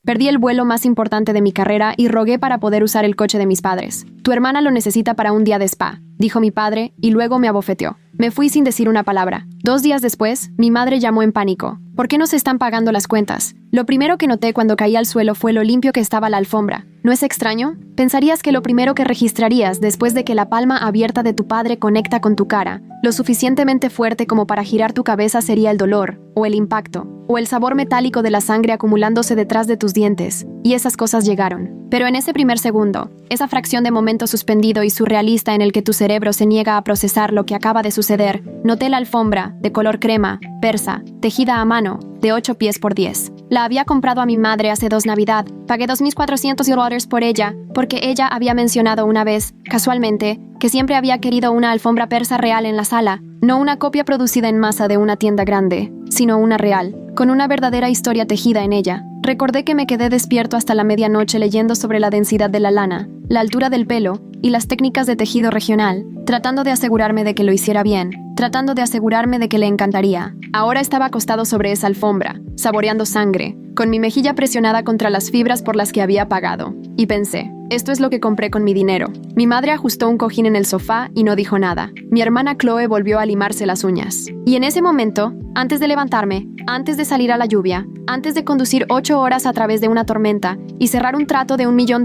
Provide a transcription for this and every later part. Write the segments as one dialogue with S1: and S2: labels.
S1: Perdí el vuelo más importante de mi carrera y rogué para poder usar el coche de mis padres. Tu hermana lo necesita para un día de spa, dijo mi padre, y luego me abofeteó. Me fui sin decir una palabra. 2 días después, mi madre llamó en pánico. ¿Por qué no se están pagando las cuentas? Lo primero que noté cuando caí al suelo fue lo limpio que estaba la alfombra. ¿No es extraño? Pensarías que lo primero que registrarías después de que la palma abierta de tu padre conecta con tu cara, lo suficientemente fuerte como para girar tu cabeza, sería el dolor, o el impacto, o el sabor metálico de la sangre acumulándose detrás de tus dientes, y esas cosas llegaron. Pero en ese primer segundo, esa fracción de momento suspendido y surrealista en el que tu cerebro se niega a procesar lo que acaba de suceder, noté la alfombra, de color crema, persa, tejida a mano, de 8 pies por 10. La había comprado a mi madre hace 2 Navidad. Pagué $2,400 por ella, porque ella había mencionado una vez, casualmente, que siempre había querido una alfombra persa real en la sala, no una copia producida en masa de una tienda grande, sino una real, con una verdadera historia tejida en ella. Recordé que me quedé despierto hasta la medianoche leyendo sobre la densidad de la lana, la altura del pelo y las técnicas de tejido regional, tratando de asegurarme de que lo hiciera bien, tratando de asegurarme de que le encantaría. Ahora estaba acostado sobre esa alfombra, saboreando sangre, con mi mejilla presionada contra las fibras por las que había pagado. Y pensé, esto es lo que compré con mi dinero. Mi madre ajustó un cojín en el sofá y no dijo nada. Mi hermana Chloe volvió a limarse las uñas. Y en ese momento, antes de levantarme, antes de salir a la lluvia, antes de conducir 8 horas a través de una tormenta y cerrar un trato de $1 millón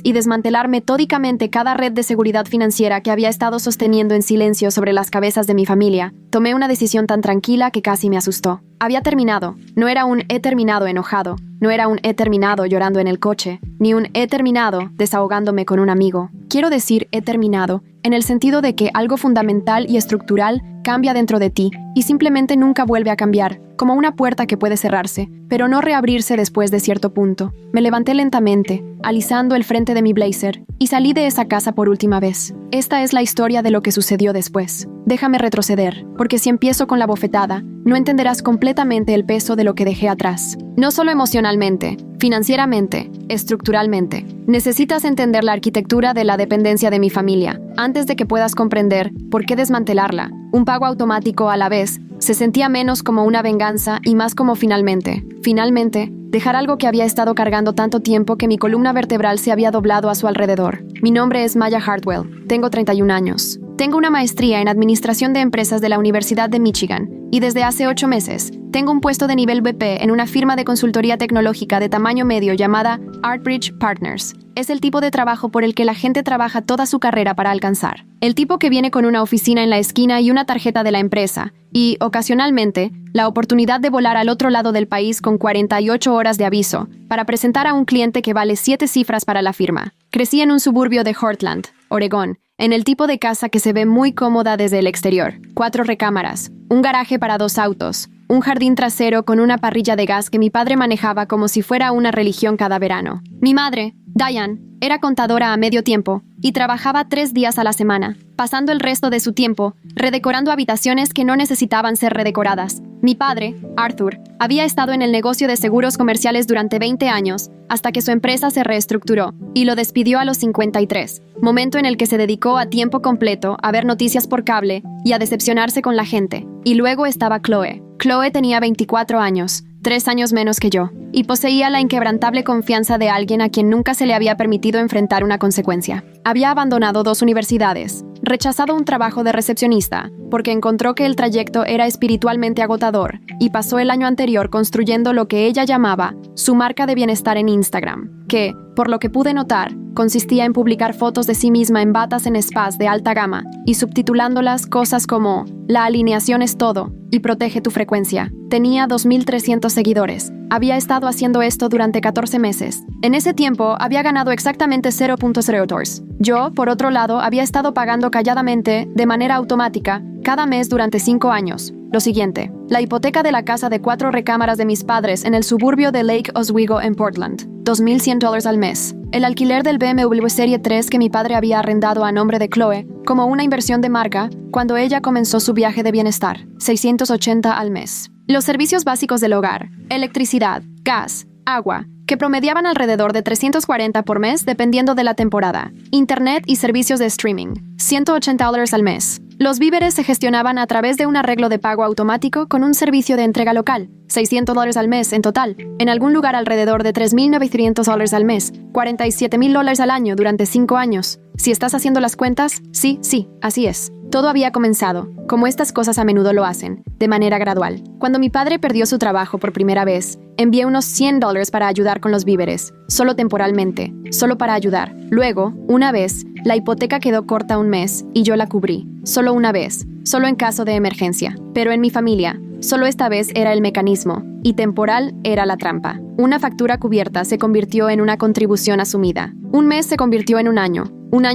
S1: y desmantelar metódicamente cada red de seguridad financiera que había estado sosteniendo en silencio sobre las cabezas de mi familia, tomé una decisión tan tranquila que casi me asustó. Había terminado. No era un he terminado enojado, no era un he terminado llorando en el coche, ni un he terminado desahogándome con un amigo. Quiero decir he terminado, en el sentido de que algo fundamental y estructural cambia dentro de ti y simplemente nunca vuelve a cambiar, como una puerta que puede cerrarse, pero no reabrirse después de cierto punto. Me levanté lentamente, alisando el frente de mi blazer, y salí de esa casa por última vez. Esta es la historia de lo que sucedió después. Déjame retroceder, porque si empiezo con la bofetada, no entenderás completamente el peso de lo que dejé atrás. No solo emocionalmente, financieramente, estructuralmente. Necesitas entender la arquitectura de la dependencia de mi familia, antes de que puedas comprender por qué desmantelarla. Un pago automático a la vez se sentía menos como una venganza y más como finalmente, dejar algo que había estado cargando tanto tiempo que mi columna vertebral se había doblado a su alrededor. Mi nombre es Maya Hartwell, tengo 31 años. Tengo una maestría en Administración de Empresas de la Universidad de Michigan y desde hace 8 meses tengo un puesto de nivel VP en una firma de consultoría tecnológica de tamaño medio llamada Artbridge Partners. Es el tipo de trabajo por el que la gente trabaja toda su carrera para alcanzar. El tipo que viene con una oficina en la esquina y una tarjeta de la empresa y, ocasionalmente, la oportunidad de volar al otro lado del país con 48 horas de aviso para presentar a un cliente que vale 7 cifras para la firma. Crecí en un suburbio de Portland, Oregón, en el tipo de casa que se ve muy cómoda desde el exterior. 4 recámaras, un garaje para 2 autos, un jardín trasero con una parrilla de gas que mi padre manejaba como si fuera una religión cada verano. Mi madre, Diane, era contadora a medio tiempo y trabajaba 3 días a la semana, pasando el resto de su tiempo redecorando habitaciones que no necesitaban ser redecoradas. Mi padre, Arthur, había estado en el negocio de seguros comerciales durante 20 años, hasta que su empresa se reestructuró y lo despidió a los 53, momento en el que se dedicó a tiempo completo a ver noticias por cable y a decepcionarse con la gente. Y luego estaba Chloe. Chloe tenía 24 años, 3 años menos que yo, y poseía la inquebrantable confianza de alguien a quien nunca se le había permitido enfrentar una consecuencia. Había abandonado 2 universidades, rechazado un trabajo de recepcionista, porque encontró que el trayecto era espiritualmente agotador, y pasó el año anterior construyendo lo que ella llamaba su marca de bienestar en Instagram, que, por lo que pude notar, consistía en publicar fotos de sí misma en batas en spas de alta gama y subtitulándolas cosas como «La alineación es todo» y «Protege tu frecuencia». Tenía 2.300 seguidores. Había estado haciendo esto durante 14 meses. En ese tiempo, había ganado exactamente $0.0. Yo, por otro lado, había estado pagando calladamente, de manera automática, cada mes durante 5 años. Lo siguiente: la hipoteca de la casa de 4 recámaras de mis padres en el suburbio de Lake Oswego en Portland, $2,100 al mes. El alquiler del BMW Serie 3 que mi padre había arrendado a nombre de Chloe, como una inversión de marca, cuando ella comenzó su viaje de bienestar, $680 al mes. Los servicios básicos del hogar, electricidad, gas, agua, que promediaban alrededor de $340 por mes dependiendo de la temporada. Internet y servicios de streaming, $180 al mes. Los víveres se gestionaban a través de un arreglo de pago automático con un servicio de entrega local, $600 al mes en total, en algún lugar alrededor de $3,900 al mes, $47,000 al año durante 5 años. Si estás haciendo las cuentas, sí, así es. Todo había comenzado, como estas cosas a menudo lo hacen, de manera gradual. Cuando mi padre perdió su trabajo por primera vez, envié unos $100 para ayudar con los víveres, solo temporalmente, solo para ayudar. Luego, una vez, la hipoteca quedó corta un mes y yo la cubrí. Solo una vez, solo en caso de emergencia. Pero en mi familia, solo esta vez era el mecanismo, y temporal era la trampa. Una factura cubierta se convirtió en una contribución asumida. Un mes se convirtió en un año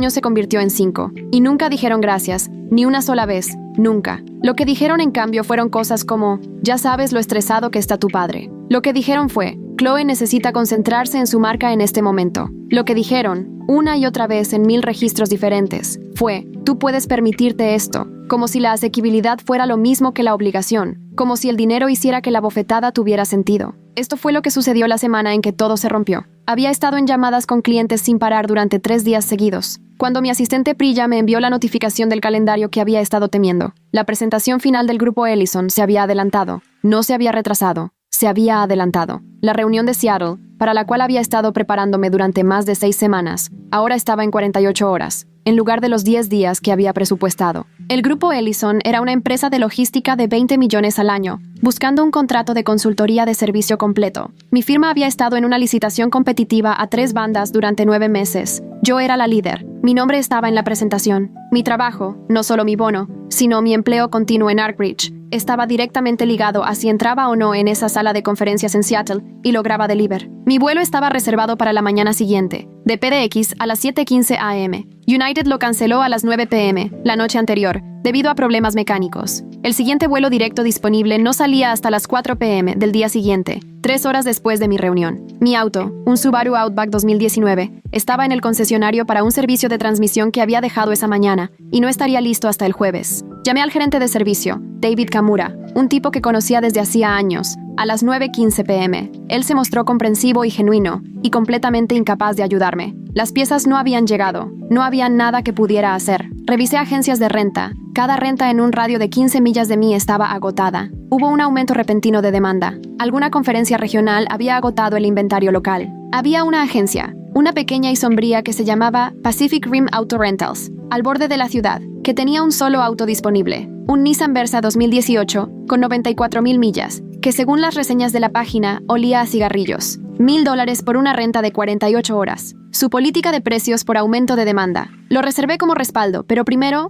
S1: se convirtió en 5. Y nunca dijeron gracias, ni una sola vez, nunca. Lo que dijeron en cambio fueron cosas como, ya sabes lo estresado que está tu padre. Lo que dijeron fue, Chloe necesita concentrarse en su marca en este momento. Lo que dijeron, una y otra vez en 1000 registros diferentes, fue, tú puedes permitirte esto, como si la asequibilidad fuera lo mismo que la obligación, como si el dinero hiciera que la bofetada tuviera sentido. Esto fue lo que sucedió la semana en que todo se rompió. Había estado en llamadas con clientes sin parar durante 3 días seguidos, cuando mi asistente Priya me envió la notificación del calendario que había estado temiendo. La presentación final del grupo Ellison se había adelantado, no se había retrasado, se había adelantado. La reunión de Seattle, para la cual había estado preparándome durante más de 6 semanas, ahora estaba en 48 horas, en lugar de los 10 días que había presupuestado. El grupo Ellison era una empresa de logística de 20 millones al año, buscando un contrato de consultoría de servicio completo. Mi firma había estado en una licitación competitiva a 3 bandas durante 9 meses. Yo era la líder. Mi nombre estaba en la presentación. Mi trabajo, no solo mi bono, sino mi empleo continuo en Arkbridge, estaba directamente ligado a si entraba o no en esa sala de conferencias en Seattle y lograba deliver. Mi vuelo estaba reservado para la mañana siguiente, de PDX a las 7:15 a.m. United lo canceló a las 9 p.m., la noche anterior, debido a problemas mecánicos. El siguiente vuelo directo disponible no salía hasta las 4 p.m. del día siguiente, 3 horas después de mi reunión. Mi auto, un Subaru Outback 2019, estaba en el concesionario para un servicio de transmisión que había dejado esa mañana y no estaría listo hasta el jueves. Llamé al gerente de servicio, David Kamura, un tipo que conocía desde hacía años, a las 9:15 p.m. Él se mostró comprensivo y genuino, y completamente incapaz de ayudarme. Las piezas no habían llegado, no había nada que pudiera hacer. Revisé agencias de renta. Cada renta en un radio de 15 millas de mí estaba agotada. Hubo un aumento repentino de demanda. Alguna conferencia regional había agotado el inventario local. Había una agencia, una pequeña y sombría que se llamaba Pacific Rim Auto Rentals, al borde de la ciudad, que tenía un solo auto disponible, un Nissan Versa 2018 con 94,000 millas, que según las reseñas de la página olía a cigarrillos. $1,000 por una renta de 48 horas. Su política de precios por aumento de demanda. Lo reservé como respaldo, pero primero,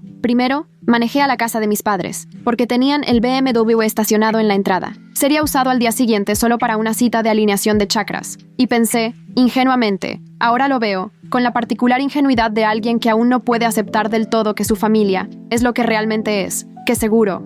S1: manejé a la casa de mis padres, porque tenían el BMW estacionado en la entrada. Sería usado al día siguiente solo para una cita de alineación de chakras. Y pensé, ingenuamente, ahora lo veo, con la particular ingenuidad de alguien que aún no puede aceptar del todo que su familia es lo que realmente es, que seguro,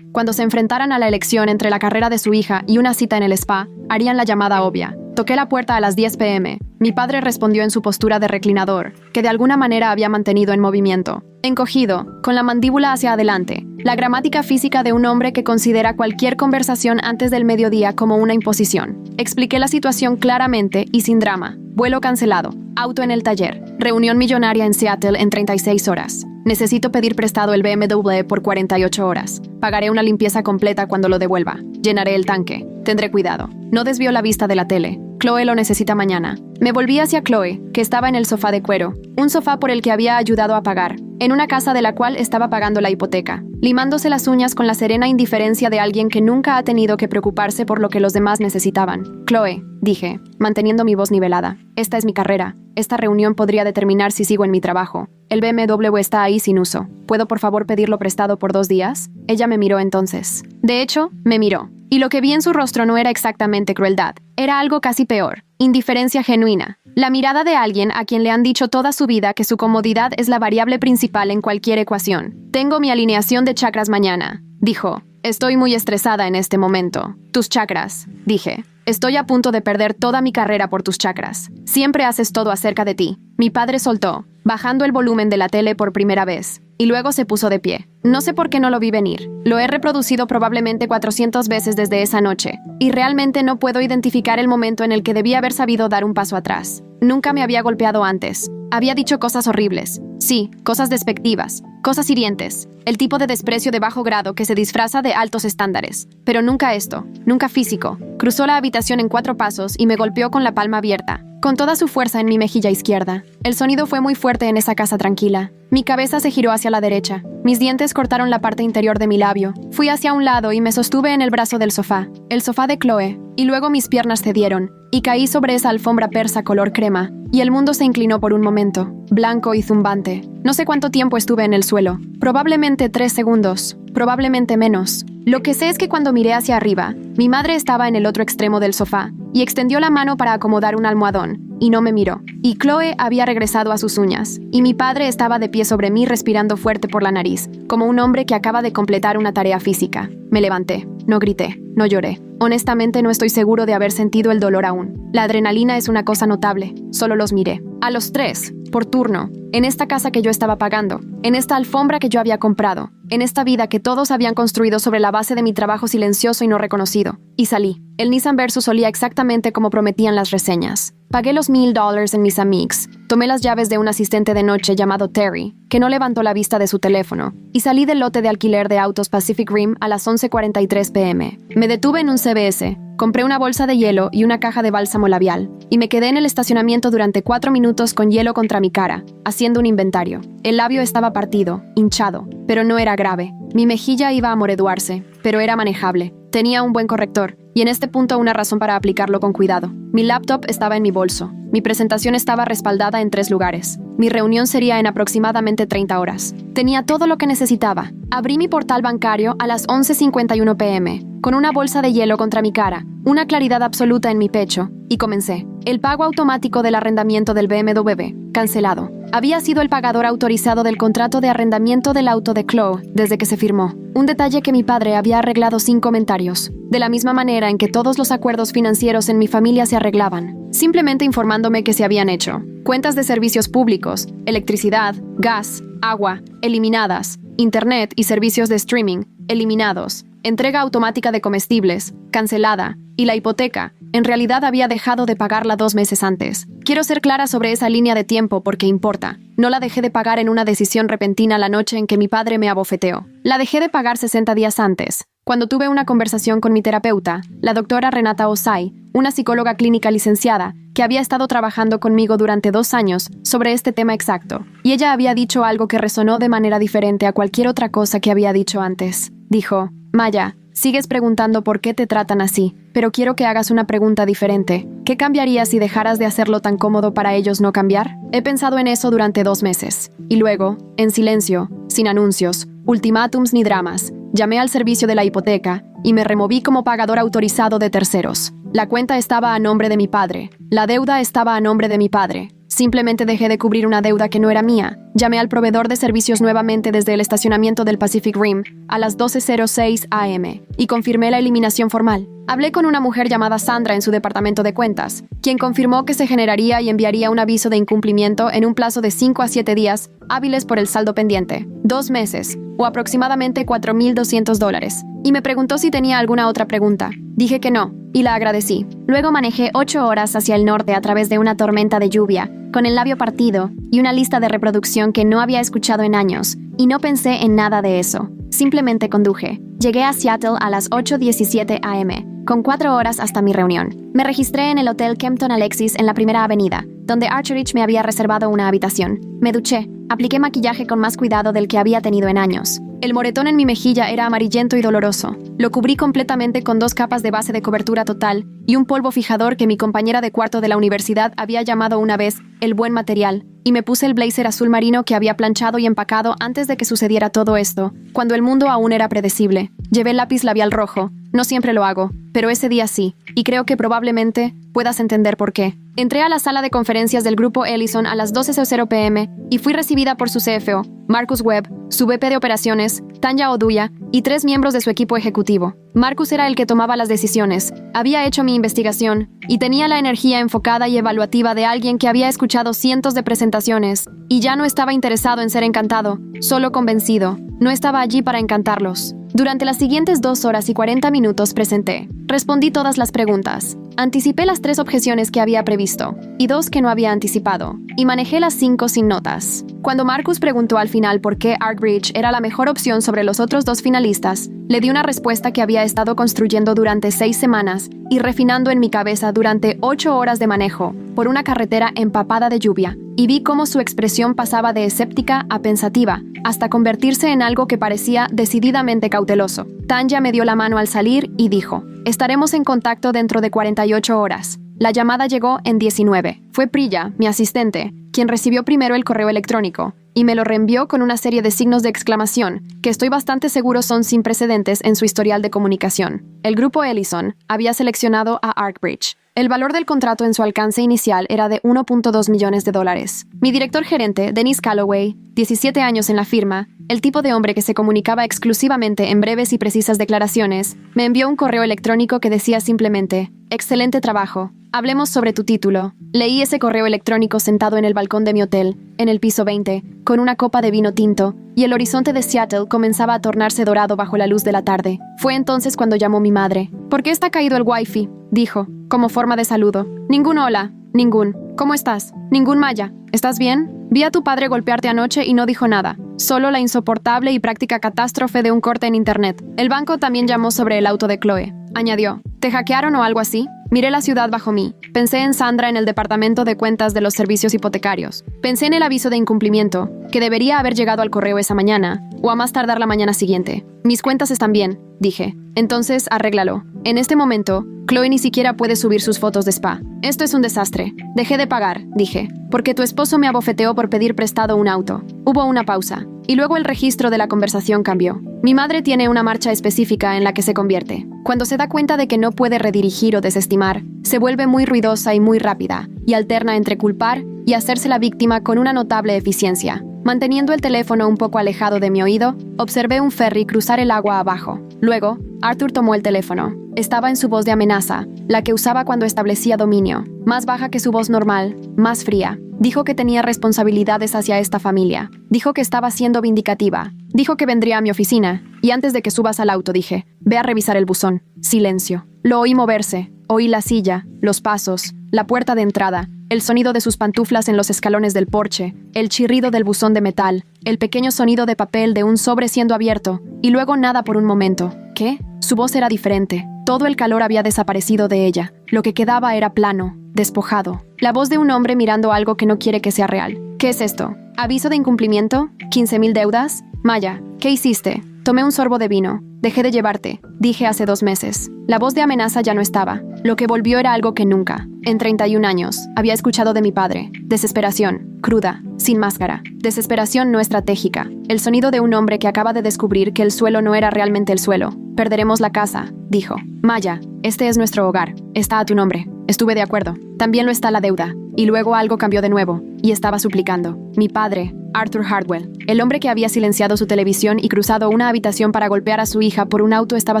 S1: cuando se enfrentaran a la elección entre la carrera de su hija y una cita en el spa, harían la llamada obvia. Toqué la puerta a las 10 p.m. Mi padre respondió en su postura de reclinador, que de alguna manera había mantenido en movimiento. Encogido, con la mandíbula hacia adelante, la gramática física de un hombre que considera cualquier conversación antes del mediodía como una imposición. Expliqué la situación claramente y sin drama. Vuelo cancelado, auto en el taller, reunión millonaria en Seattle en 36 horas. Necesito pedir prestado el BMW por 48 horas. Pagaré una limpieza completa cuando lo devuelva. Llenaré el tanque. Tendré cuidado. No desvió la vista de la tele. Chloe lo necesita mañana. Me volví hacia Chloe, que estaba en el sofá de cuero, un sofá por el que había ayudado a pagar, en una casa de la cual estaba pagando la hipoteca, limándose las uñas con la serena indiferencia de alguien que nunca ha tenido que preocuparse por lo que los demás necesitaban. Chloe, dije, manteniendo mi voz nivelada. Esta es mi carrera. Esta reunión podría determinar si sigo en mi trabajo. El BMW está ahí sin uso. ¿Puedo por favor pedirlo prestado por 2 días? Ella me miró entonces. De hecho, me miró. Y lo que vi en su rostro no era exactamente crueldad. Era algo casi peor. Indiferencia genuina. La mirada de alguien a quien le han dicho toda su vida que su comodidad es la variable principal en cualquier ecuación. Tengo mi alineación de chakras mañana, dijo. Estoy muy estresada en este momento. Tus chakras, dije. Estoy a punto de perder toda mi carrera por tus chakras. Siempre haces todo acerca de ti. Mi padre soltó, bajando el volumen de la tele por primera vez, y luego se puso de pie. No sé por qué no lo vi venir. Lo he reproducido probablemente 400 veces desde esa noche, y realmente no puedo identificar el momento en el que debí haber sabido dar un paso atrás. Nunca me había golpeado antes. Había dicho cosas horribles, Sí, cosas despectivas, cosas hirientes, el tipo de desprecio de bajo grado que se disfraza de altos estándares. Pero nunca esto, nunca físico. Cruzó la habitación en 4 pasos y me golpeó con la palma abierta, con toda su fuerza en mi mejilla izquierda. El sonido fue muy fuerte en esa casa tranquila. Mi cabeza se giró hacia la derecha. Mis dientes cortaron la parte interior de mi labio. Fui hacia un lado y me sostuve en el brazo del sofá, el sofá de Chloe, y luego mis piernas cedieron, y caí sobre esa alfombra persa color crema, y el mundo se inclinó por un momento, blanco y zumbante. No sé cuánto tiempo estuve en el suelo. Probablemente 3 segundos, probablemente menos. Lo que sé es que cuando miré hacia arriba, mi madre estaba en el otro extremo del sofá, y extendió la mano para acomodar un almohadón, y no me miró. Y Chloe había regresado a sus uñas, y mi padre estaba de pie sobre mí respirando fuerte por la nariz, como un hombre que acaba de completar una tarea física. Me levanté, no grité, no lloré. Honestamente no estoy seguro de haber sentido el dolor aún. La adrenalina es una cosa notable, solo los miré. A los 3, por turno, en esta casa que yo estaba pagando, en esta alfombra que yo había comprado, en esta vida que todos habían construido sobre la base de mi trabajo silencioso y no reconocido. Y salí. El Nissan Versus olía exactamente como prometían las reseñas. Pagué los $1000 en mis Amex, tomé las llaves de un asistente de noche llamado Terry, que no levantó la vista de su teléfono, y salí del lote de alquiler de autos Pacific Rim a las 11:43 p.m. Me detuve en un CVS, compré una bolsa de hielo y una caja de bálsamo labial, y me quedé en el estacionamiento durante 4 minutos con hielo contra mi cara, haciendo un inventario. El labio estaba partido, hinchado, pero no era grave. Mi mejilla iba a moreduarse, pero era manejable. Tenía un buen corrector, y en este punto una razón para aplicarlo con cuidado. Mi laptop estaba en mi bolso. Mi presentación estaba respaldada en 3 lugares. Mi reunión sería en aproximadamente 30 horas. Tenía todo lo que necesitaba. Abrí mi portal bancario a las 11:51 p.m., con una bolsa de hielo contra mi cara, una claridad absoluta en mi pecho, y comencé. El pago automático del arrendamiento del BMW, cancelado. Había sido el pagador autorizado del contrato de arrendamiento del auto de Chloe desde que se firmó. Un detalle que mi padre había arreglado sin comentarios. De la misma manera en que todos los acuerdos financieros en mi familia se arreglaban. Simplemente informándome que se habían hecho. Cuentas de servicios públicos, electricidad, gas, agua, eliminadas. Internet y servicios de streaming, eliminados. Entrega automática de comestibles, cancelada. Y la hipoteca, en realidad había dejado de pagarla 2 meses antes. Quiero ser clara sobre esa línea de tiempo porque importa. No la dejé de pagar en una decisión repentina la noche en que mi padre me abofeteó. La dejé de pagar 60 días antes, cuando tuve una conversación con mi terapeuta, la doctora Renata Osai, una psicóloga clínica licenciada, que había estado trabajando conmigo durante 2 años sobre este tema exacto. Y ella había dicho algo que resonó de manera diferente a cualquier otra cosa que había dicho antes. Dijo, Maya, sigues preguntando por qué te tratan así, pero quiero que hagas una pregunta diferente. ¿Qué cambiaría si dejaras de hacerlo tan cómodo para ellos no cambiar? He pensado en eso durante 2 meses. Y luego, en silencio, sin anuncios, ultimátums ni dramas, llamé al servicio de la hipoteca y me removí como pagador autorizado de terceros. La cuenta estaba a nombre de mi padre. La deuda estaba a nombre de mi padre. Simplemente dejé de cubrir una deuda que no era mía. Llamé al proveedor de servicios nuevamente desde el estacionamiento del Pacific Rim a las 12:06 a.m. y confirmé la eliminación formal. Hablé con una mujer llamada Sandra en su departamento de cuentas, quien confirmó que se generaría y enviaría un aviso de incumplimiento en un plazo de 5 a 7 días hábiles por el saldo pendiente, 2 meses, o aproximadamente $4,200, y me preguntó si tenía alguna otra pregunta. Dije que no, y la agradecí. Luego manejé 8 horas hacia el norte a través de una tormenta de lluvia, con el labio partido y una lista de reproducción que no había escuchado en años, y no pensé en nada de eso. Simplemente conduje. Llegué a Seattle a las 8:17 a.m., con 4 horas hasta mi reunión. Me registré en el Hotel Kempton Alexis en la Primera Avenida, donde Archerich me había reservado una habitación. Me duché, apliqué maquillaje con más cuidado del que había tenido en años. El moretón en mi mejilla era amarillento y doloroso. Lo cubrí completamente con 2 capas de base de cobertura total y un polvo fijador que mi compañera de cuarto de la universidad había llamado una vez el buen material, y me puse el blazer azul marino que había planchado y empacado antes de que sucediera todo esto, cuando el mundo aún era predecible. Llevé el lápiz labial rojo. No siempre lo hago, pero ese día sí, y creo que probablemente puedas entender por qué. Entré a la sala de conferencias del grupo Ellison a las 12:00 p.m. y fui recibida por su CFO, Marcus Webb, su VP de operaciones, Tanya Oduya, y 3 miembros de su equipo ejecutivo. Marcus era el que tomaba las decisiones, había hecho mi investigación, y tenía la energía enfocada y evaluativa de alguien que había escuchado cientos de presentaciones, y ya no estaba interesado en ser encantado, solo convencido. No estaba allí para encantarlos. Durante las siguientes 2 horas y 40 minutos presenté. Respondí todas las preguntas. Anticipé las 3 objeciones que había previsto y 2 que no había anticipado, y manejé las 5 sin notas. Cuando Marcus preguntó al final por qué Arkbridge era la mejor opción sobre los otros 2 finalistas, le di una respuesta que había estado construyendo durante 6 semanas y refinando en mi cabeza durante 8 horas de manejo por una carretera empapada de lluvia, y vi cómo su expresión pasaba de escéptica a pensativa, hasta convertirse en algo que parecía decididamente cauteloso. Tanya me dio la mano al salir y dijo: «Estaremos en contacto dentro de 48 horas». La llamada llegó en 19. Fue Priya, mi asistente, quien recibió primero el correo electrónico y me lo reenvió con una serie de signos de exclamación que estoy bastante seguro son sin precedentes en su historial de comunicación. El grupo Ellison había seleccionado a Arkbridge. El valor del contrato en su alcance inicial era de $1.2 millones. Mi director gerente, Dennis Calloway, 17 años en la firma, el tipo de hombre que se comunicaba exclusivamente en breves y precisas declaraciones, me envió un correo electrónico que decía simplemente: «Excelente trabajo. Hablemos sobre tu título». Leí ese correo electrónico sentado en el balcón de mi hotel, en el piso 20, con una copa de vino tinto, y el horizonte de Seattle comenzaba a tornarse dorado bajo la luz de la tarde. Fue entonces cuando llamó mi madre. «¿Por qué está caído el wifi?», dijo, como forma de saludo. «Ningún hola, ningún. ¿Cómo estás? Ningún Maya. ¿Estás bien? Vi a tu padre golpearte anoche y no dijo nada. Solo la insoportable y práctica catástrofe de un corte en internet. El banco también llamó sobre el auto de Chloe», añadió. «¿Te hackearon o algo así?» Miré la ciudad bajo mí. Pensé en Sandra en el departamento de cuentas de los servicios hipotecarios. Pensé en el aviso de incumplimiento, que debería haber llegado al correo esa mañana, o a más tardar la mañana siguiente. «Mis cuentas están bien», dije. «Entonces, arréglalo. En este momento, Chloe ni siquiera puede subir sus fotos de spa. Esto es un desastre. Dejé de pagar», dije, «porque tu esposo me abofeteó por pedir prestado un auto». Hubo una pausa, y luego el registro de la conversación cambió. Mi madre tiene una marcha específica en la que se convierte. Cuando se da cuenta de que no puede redirigir o desestimar, se vuelve muy ruidosa y muy rápida, y alterna entre culpar y hacerse la víctima con una notable eficiencia. Manteniendo el teléfono un poco alejado de mi oído, observé un ferry cruzar el agua abajo. Luego, Arthur tomó el teléfono. Estaba en su voz de amenaza, la que usaba cuando establecía dominio, más baja que su voz normal, más fría. Dijo que tenía responsabilidades hacia esta familia. Dijo que estaba siendo vindicativa. Dijo que vendría a mi oficina. Y antes de que subas al auto dije: «Ve a revisar el buzón». Silencio. Lo oí moverse. Oí la silla, los pasos, la puerta de entrada, el sonido de sus pantuflas en los escalones del porche, el chirrido del buzón de metal, el pequeño sonido de papel de un sobre siendo abierto, y luego nada por un momento. ¿Qué? Su voz era diferente. Todo el calor había desaparecido de ella. Lo que quedaba era plano, despojado. La voz de un hombre mirando algo que no quiere que sea real. ¿Qué es esto? ¿Aviso de incumplimiento? ¿15,000 deudas? Maya, ¿qué hiciste? Tomé un sorbo de vino. Dejé de llevarte, dije hace 2 meses. La voz de amenaza ya no estaba. Lo que volvió era algo que nunca, en 31 años, había escuchado de mi padre. Desesperación, cruda, sin máscara. Desesperación no estratégica. El sonido de un hombre que acaba de descubrir que el suelo no era realmente el suelo. «Perderemos la casa», dijo. «Maya, este es nuestro hogar. Está a tu nombre». Estuve de acuerdo. También lo está la deuda. Y luego algo cambió de nuevo, y estaba suplicando. Mi padre, Arthur Hardwell, el hombre que había silenciado su televisión y cruzado una habitación para golpear a su hija por un auto, estaba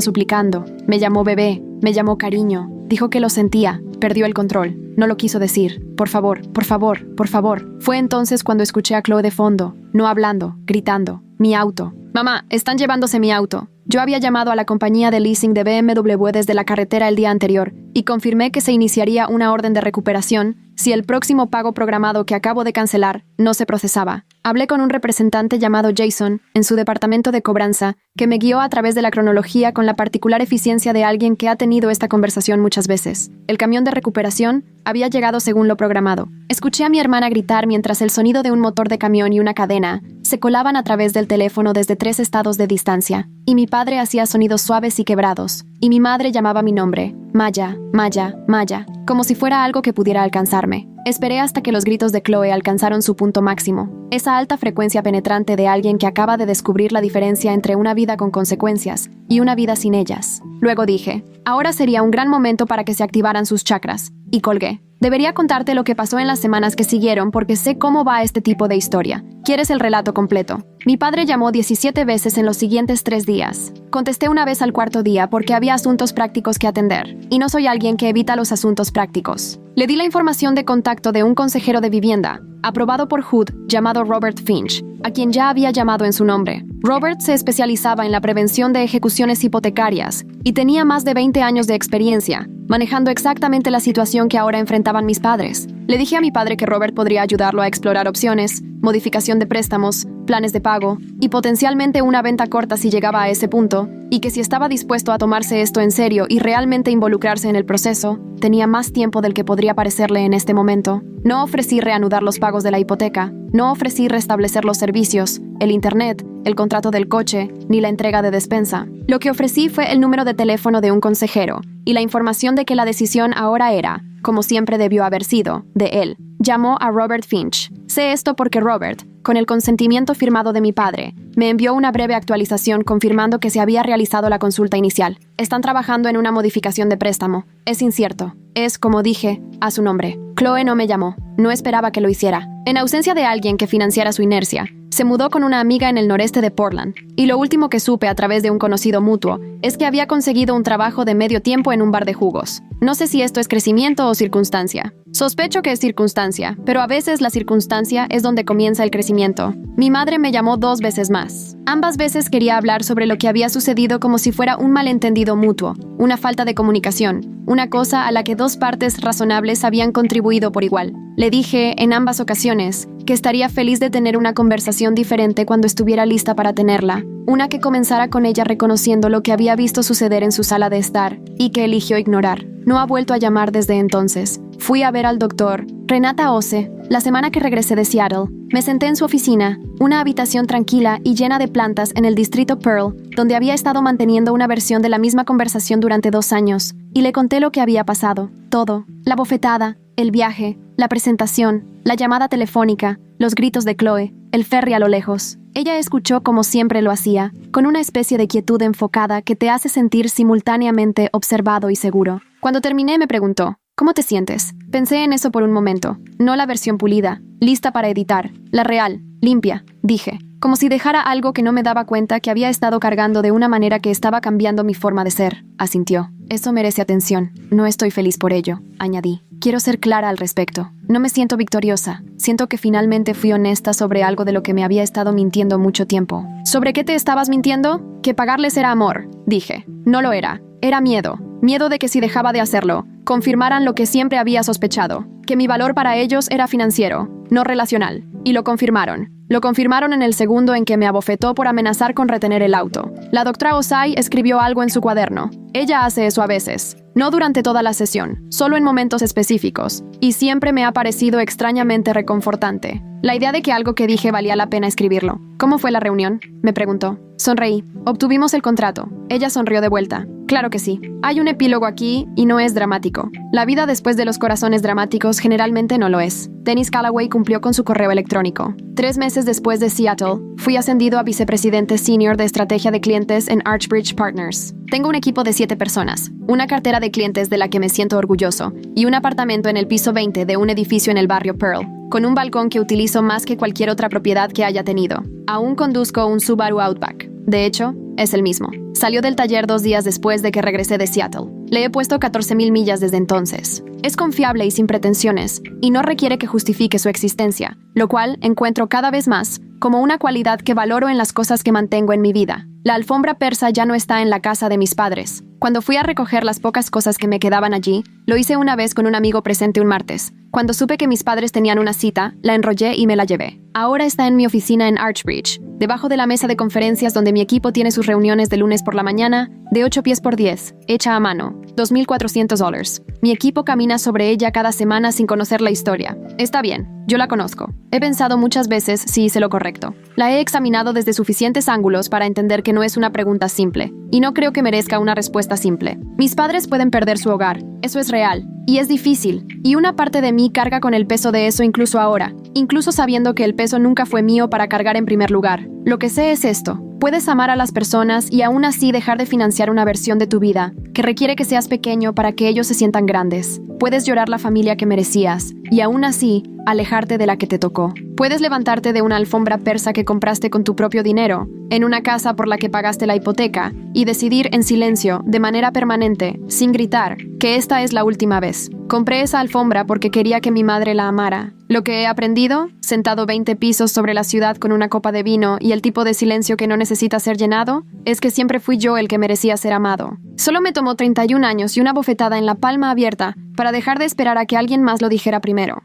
S1: suplicando. Me llamó bebé, me llamó cariño. Dijo que lo sentía. Perdió el control. No lo quiso decir. «Por favor, por favor, por favor». Fue entonces cuando escuché a Chloe de fondo, no hablando, gritando. «Mi auto. Mamá, están llevándose mi auto». Yo había llamado a la compañía de leasing de BMW desde la carretera el día anterior y confirmé que se iniciaría una orden de recuperación si el próximo pago programado que acabo de cancelar no se procesaba. Hablé con un representante llamado Jason en su departamento de cobranza que me guió a través de la cronología con la particular eficiencia de alguien que ha tenido esta conversación muchas veces. El camión de recuperación había llegado según lo programado. Escuché a mi hermana gritar mientras el sonido de un motor de camión y una cadena se colaban a través del teléfono desde 3 estados de distancia, y mi padre hacía sonidos suaves y quebrados, y mi madre llamaba mi nombre, Maya, Maya, Maya, como si fuera algo que pudiera alcanzarme. Esperé hasta que los gritos de Chloe alcanzaron su punto máximo, esa alta frecuencia penetrante de alguien que acaba de descubrir la diferencia entre una vida con consecuencias y una vida sin ellas. Luego dije, ahora sería un gran momento para que se activaran sus chakras, y colgué. Debería contarte lo que pasó en las semanas que siguieron porque sé cómo va este tipo de historia. ¿Quieres el relato completo? Mi padre llamó 17 veces en los siguientes 3 días. Contesté una vez al 4.º día porque había asuntos prácticos que atender, y no soy alguien que evita los asuntos prácticos. Le di la información de contacto de un consejero de vivienda, aprobado por HUD, llamado Robert Finch, a quien ya había llamado en su nombre. Robert se especializaba en la prevención de ejecuciones hipotecarias y tenía más de 20 años de experiencia, manejando exactamente la situación que ahora enfrentaban mis padres. Le dije a mi padre que Robert podría ayudarlo a explorar opciones, modificación de préstamos, planes de pago y potencialmente una venta corta si llegaba a ese punto, y que si estaba dispuesto a tomarse esto en serio y realmente involucrarse en el proceso, tenía más tiempo del que podría parecerle en este momento. No ofrecí reanudar los pagos de la hipoteca, no ofrecí restablecer los servicios, el internet, el contrato del coche, ni la entrega de despensa. Lo que ofrecí fue el número de teléfono de un consejero y la información de que la decisión ahora era, como siempre debió haber sido, de él. Llamó a Robert Finch. Sé esto porque Robert, con el consentimiento firmado de mi padre, me envió una breve actualización confirmando que se había realizado la consulta inicial. Están trabajando en una modificación de préstamo. Es incierto. Es, como dije, a su nombre. Chloe no me llamó. No esperaba que lo hiciera. En ausencia de alguien que financiara su inercia, se mudó con una amiga en el noreste de Portland, y lo último que supe a través de un conocido mutuo es que había conseguido un trabajo de medio tiempo en un bar de jugos. No sé si esto es crecimiento o circunstancia. Sospecho que es circunstancia, pero a veces la circunstancia es donde comienza el crecimiento. Mi madre me llamó 2 veces más. Ambas veces quería hablar sobre lo que había sucedido como si fuera un malentendido mutuo, una falta de comunicación, una cosa a la que 2 partes razonables habían contribuido por igual. Le dije, en ambas ocasiones, que estaría feliz de tener una conversación diferente cuando estuviera lista para tenerla, una que comenzara con ella reconociendo lo que había visto suceder en su sala de estar y que eligió ignorar. No ha vuelto a llamar desde entonces. Fui a ver al doctor Renata Ose la semana que regresé de Seattle. Me senté en su oficina, una habitación tranquila y llena de plantas en el distrito Pearl, donde había estado manteniendo una versión de la misma conversación durante 2 años, y le conté lo que había pasado, todo, la bofetada, el viaje, la presentación, la llamada telefónica, los gritos de Chloe, el ferry a lo lejos. Ella escuchó como siempre lo hacía, con una especie de quietud enfocada que te hace sentir simultáneamente observado y seguro. Cuando terminé me preguntó, ¿cómo te sientes? Pensé en eso por un momento, no la versión pulida, lista para editar, la real, limpia, dije, como si dejara algo que no me daba cuenta que había estado cargando de una manera que estaba cambiando mi forma de ser, asintió. Eso merece atención, no estoy feliz por ello, añadí. Quiero ser clara al respecto. No me siento victoriosa. Siento que finalmente fui honesta sobre algo de lo que me había estado mintiendo mucho tiempo. ¿Sobre qué te estabas mintiendo? Que pagarles era amor, dije. No lo era. Era miedo. Miedo de que si dejaba de hacerlo, confirmaran lo que siempre había sospechado. Que mi valor para ellos era financiero, no relacional. Y lo confirmaron. Lo confirmaron en el segundo en que me abofetó por amenazar con retener el auto. La doctora Osai escribió algo en su cuaderno. Ella hace eso a veces. No durante toda la sesión, solo en momentos específicos. Y siempre me ha parecido extrañamente reconfortante. La idea de que algo que dije valía la pena escribirlo. ¿Cómo fue la reunión?, me preguntó. Sonreí. Obtuvimos el contrato. Ella sonrió de vuelta. Claro que sí. Hay un epílogo aquí y no es dramático. La vida después de los corazones dramáticos generalmente no lo es. Dennis Callaway cumplió con su correo electrónico. 3 meses después de Seattle, fui ascendido a vicepresidente senior de estrategia de clientes en Archbridge Partners. Tengo un equipo de 7 personas, una cartera de clientes de la que me siento orgulloso y un apartamento en el piso 20 de un edificio en el barrio Pearl, con un balcón que utilizo más que cualquier otra propiedad que haya tenido. Aún conduzco un Subaru Outback. De hecho, es el mismo. Salió del taller 2 días después de que regresé de Seattle. Le he puesto 14,000 millas desde entonces. Es confiable y sin pretensiones, y no requiere que justifique su existencia, lo cual encuentro cada vez más como una cualidad que valoro en las cosas que mantengo en mi vida. La alfombra persa ya no está en la casa de mis padres. Cuando fui a recoger las pocas cosas que me quedaban allí, lo hice una vez con un amigo presente un martes. Cuando supe que mis padres tenían una cita, la enrollé y me la llevé. Ahora está en mi oficina en Archbridge, debajo de la mesa de conferencias donde mi equipo tiene sus reuniones de lunes por la mañana, de 8 pies por 10, hecha a mano, $2,400. Mi equipo camina sobre ella cada semana sin conocer la historia. Está bien, yo la conozco. He pensado muchas veces si hice lo correcto. La he examinado desde suficientes ángulos para entender que no es una pregunta simple, y no creo que merezca una respuesta simple. Mis padres pueden perder su hogar, eso es real, y es difícil, y una parte de mí carga con el peso de eso incluso ahora, incluso sabiendo que el peso nunca fue mío para cargar en primer lugar. Lo que sé es esto. Puedes amar a las personas y aún así dejar de financiar una versión de tu vida que requiere que seas pequeño para que ellos se sientan grandes. Puedes llorar la familia que merecías y aún así alejarte de la que te tocó. Puedes levantarte de una alfombra persa que compraste con tu propio dinero, en una casa por la que pagaste la hipoteca, y decidir en silencio, de manera permanente, sin gritar, que esta es la última vez. Compré esa alfombra porque quería que mi madre la amara. Lo que he aprendido, sentado 20 pisos sobre la ciudad con una copa de vino y el tipo de silencio que no necesita ser llenado, es que siempre fui yo el que merecía ser amado. Solo me tomó 31 años y una bofetada en la palma abierta para dejar de esperar a que alguien más lo dijera primero.